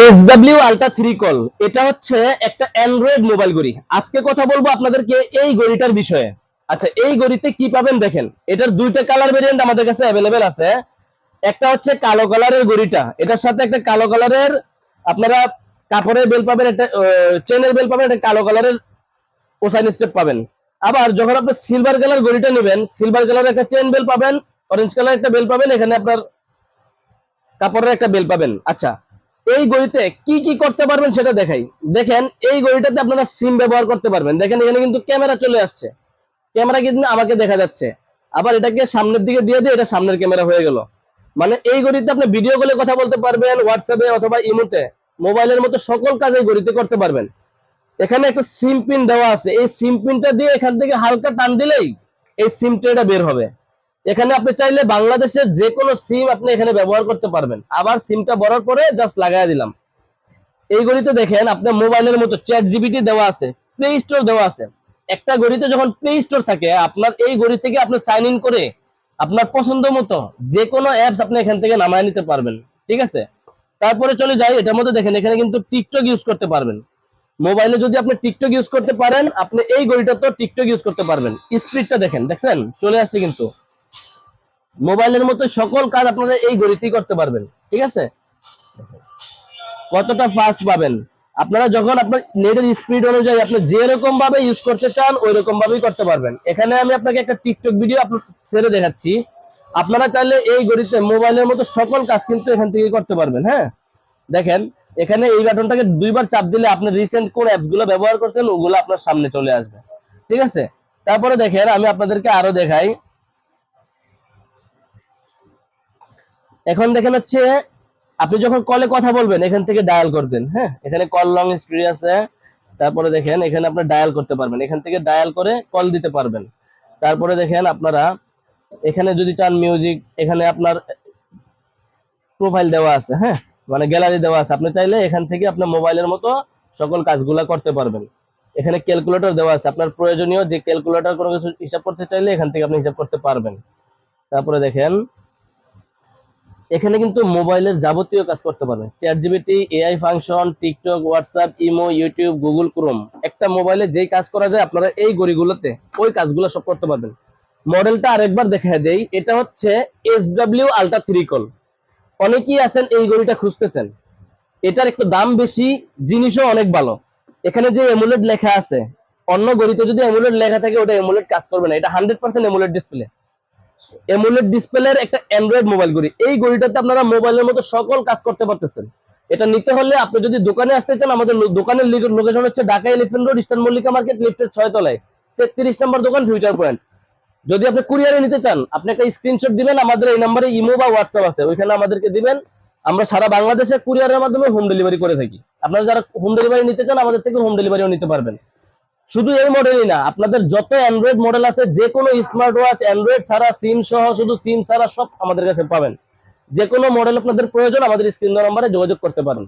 SW ultra 3 call, এটা হচ্ছে একটা অ্যান্ড্রয়েড মোবাইল ঘড়ি। আজকে কথা বলবো আপনাদেরকে এই ঘড়িটার বিষয়ে। আচ্ছা, এই ঘড়িতে কি পাবেন দেখেন। এটার দুইটা কালার ভেরিয়েন্ট আমাদের কাছে অ্যাভেলেবেল আছে। একটা হচ্ছে কালো কালারের ঘড়িটা, এটার সাথে একটা কালো কালারের আপনারা কাপড়ের বেল পাবেন, একটা চেনের বেল পাবেন, একটা কালো কালারের ওসাইন স্টেপ পাবেন। আবার যখন আপনি সিলভার কালার ঘড়িটা নেবেন, সিলভার কালারের একটা চেন বেল পাবেন, অরেঞ্জ কালার একটা বেল পাবেন, এখানে আপনার কাপড়ের একটা বেল পাবেন। আচ্ছা, এই ঘড়িতে কি কি করতে পারবেন সেটা দেখাই। দেখেন, এই ঘড়িটাতে আপনারা সিম ব্যবহার করতে পারবেন। দেখেন এখানে কিন্তু ক্যামেরা চলে আসছে, ক্যামেরা কিন্তু আমাকে দেখা যাচ্ছে। আবার এটাকে সামনের দিকে দিয়ে দিয়ে এটা সামনের ক্যামেরা হয়ে গেল। মানে এই ঘড়িতে আপনি ভিডিও কলে কথা বলতে পারবেন, হোয়াটসঅ্যাপে অথবা ইমোতে, মোবাইলের মতো সকল কাজ এই ঘড়িতে করতে পারবেন। এখানে একটা সিম পিন দেওয়া আছে, এই সিম পিনটা দিয়ে এখান থেকে হালকা টান দিলেই এই সিম ট্রেটা বের হবে। এখানে আপনি চাইলে বাংলাদেশের যে কোনো সিম আপনি এখানে ব্যবহার করতে পারবেন। আবার সিমটা ভরার পরে জাস্ট লাগাই দিলাম। এই ঘড়িতে দেখেন আপনার মোবাইলের মতো চ্যাট জিপিটি দেওয়া আছে, প্লে স্টোর দেওয়া আছে। একটা ঘড়িতে যখন প্লে স্টোর থাকে, আপনার এই ঘড়ি থেকে আপনি সাইন ইন করে আপনার পছন্দ মতো যে কোনো অ্যাপস আপনি এখান থেকে নামায় নিতে পারবেন। ঠিক আছে, তারপরে চলে যাই এটার মধ্যে। দেখেন এখানে কিন্তু টিকটক ইউজ করতে পারবেন। মোবাইলে যদি আপনি টিকটক ইউজ করতে পারেন, আপনি এই ঘড়িটা তো টিকটক ইউজ করতে পারবেন। স্পিডটা দেখেন, দেখছেন চলে আসছে কিন্তু। মোবাইলের মতো সকল কাজ আপনারা এই ঘড়িতেই করতে পারবেন। ঠিক আছে, কতটা ফাস্ট পাবেন আপনারা যখন আপনার নেটের স্পিড অনুযায়ী আপনি যেরকম ভাবে ইউজ করতে চান ওই রকম ভাবেই করতে পারবেন। এখানে আমি আপনাকে একটা টিকটক ভিডিও আপলোড ছেড়ে দেখাচ্ছি। আপনারা চাইলে এই ঘড়িতে মোবাইলের মতো সকল কাজ কিন্তু এখান থেকে করতে পারবেন। হ্যাঁ, দেখেন এখানে এই বাটনটাকে দুইবার চাপ দিলে আপনি রিসেন্ট কোন অ্যাপস গুলো ব্যবহার করছেন ওগুলো আপনার সামনে চলে আসবে। ঠিক আছে, তারপরে দেখেন আমি আপনাদেরকে আরো দেখাই। এখন দেখেন হচ্ছে আপনি যখন কলে কথা বলবেন এখান থেকে ডায়াল করবেন। হ্যাঁ, এখানে কল লং হিস্ট্রি আছে। তারপরে দেখেন এখানে আপনি ডায়াল করতে পারবেন, এখান থেকে ডায়াল করে কল দিতে পারবেন। তারপরে দেখেন আপনারা এখানে যদি চান মিউজিক, এখানে আপনার প্রোফাইল দেওয়া আছে। হ্যাঁ, মানে গ্যালারি দেওয়া আছে, আপনি চাইলে এখান থেকে আপনার মোবাইলের মতো সকল কাজগুলা করতে পারবেন। এখানে ক্যালকুলেটর দেওয়া আছে, আপনার প্রয়োজনীয় যে ক্যালকুলেটর কোনো কিছু হিসাব করতে চাইলে এখান থেকে আপনি হিসাব করতে পারবেন। তারপরে দেখেন এখানে কিন্তু মোবাইলের যাবতীয় কাজ করতে পারবেন। Chat GPT, AI function, TikTok, WhatsApp, imo, YouTube, Google Chrome, একটা মোবাইলে যেই কাজ করা যায় আপনারা এই ঘড়িগুলোতে ওই কাজগুলো সব করতে পারবেন। মডেলটা আরেকবার দেখা দেই, এটা হচ্ছে SW আলট্রা 3 কল। অনেকেই আছেন এই ঘড়িটা খুঁজতেছেন, এটার একটু দাম বেশি, জিনিসও অনেক ভালো। এখানে যে এমুলেট লেখা আছে, অন্য ঘড়িতে যদি এমুলেট লেখা থাকে ওটা এমুলেট কাজ করবে না। এটা 100% এমুলেট ডিসপ্লে, এমুলেট ডিসপ্লের একটা অ্যান্ড্রয়েড মোবাইল ঘড়ি। এই ঘড়িটাতে আপনারা মোবাইলের মতো সকল কাজ করতে পারতেছেন। এটা নিতে হলে আপনি যদি দোকানে আসতে চান, আমাদের দোকানের লোকেশন হচ্ছে Dhaka elephant road, eastern Mallika market, লিফটের 6 তলায়, 33 নম্বর দোকান, ফিউচার পয়েন্ট। যদি আপনি কুরিয়ারে নিতে চান, আপনি একটা স্ক্রিনশট দিবেন, আমাদের এই নম্বরে ইমো বা হোয়াটসঅ্যাপ আছে, ওইখানে আমাদেরকে দিবেন। আমরা সারা বাংলাদেশে কুরিয়ারের মাধ্যমে হোম ডেলিভারি করে থাকি। আপনারা যারা হোম ডেলিভারি নিতে চান আমাদের থেকে হোম ডেলিভারিও নিতে পারবেন। শুধু এই মডেলই না, আপনাদের যত অ্যান্ড্রয়েড মডেল আছে, যে কোনো স্মার্ট ওয়াচ অ্যান্ড্রয়েড ছাড়া সিম সহ, শুধু সিম ছাড়া সব আমাদের কাছে পাবেন। যে কোনো মডেল আপনাদের প্রয়োজন আমাদের স্ক্রিন নম্বরে যোগাযোগ করতে পারেন।